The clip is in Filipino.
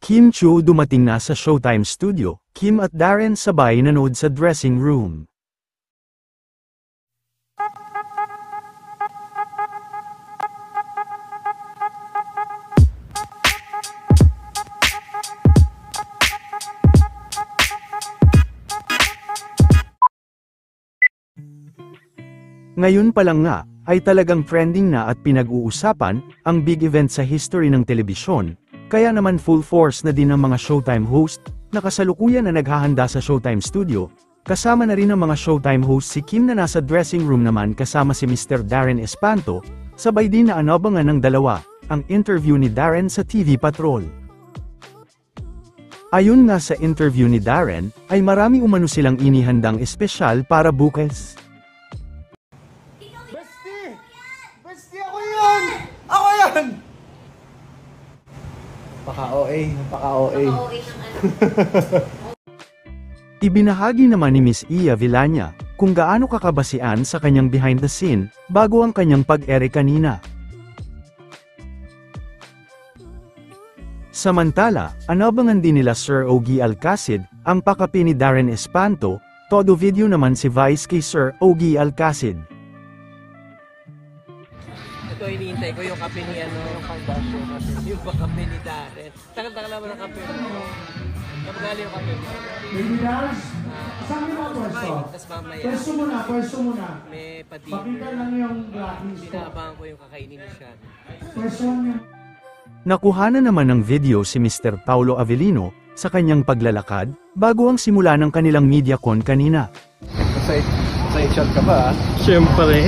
Kim Chiu dumating na sa Showtime Studio. Kim at Darren sabay nanood sa dressing room. Ngayon pa lang nga, ay talagang trending na at pinag-uusapan, ang big event sa history ng telebisyon, kaya naman full force na din ang mga Showtime host, na kasalukuyan na naghahanda sa Showtime Studio, kasama na rin ang mga Showtime host si Kim na nasa dressing room naman kasama si Mr. Darren Espanto, sabay din na anabangan ng dalawa, ang interview ni Darren sa TV Patrol. Ayon nga sa interview ni Darren, ay marami umano silang inihandang espesyal para bukas. Besti ako yun! Ako yun! Paka-OA. Paka-OA ng ano. Ibinahagi naman ni Miss Iya Villania, kung gaano kakabasian sa kanyang behind the scene, bago ang kanyang pag-ere kanina. Samantala, anabangan din nila Sir Ogie Alcacid, ang pakapi ni Darren Espanto, todo video naman si Vice kay Sir Ogie Alcacid. Ito iniintay ko yung kape ni yung Kardashian kasi yung kape ni Darren. Tagal-tagal naman ang kape mo. Kapag yung kape mo. Baby Dars, saan mo na pwesto? Tapos mamaya. Pwesto muna. May pati. Pakita lang yung blacklist ko. Binabangan ko yung kakainin ni Sean. Pwesto niya. Nakuha na naman ng video si Mr. Paulo Avellino, sa kanyang paglalakad, bago ang simula ng kanilang media con kanina. Excited ka ba? Siyempre.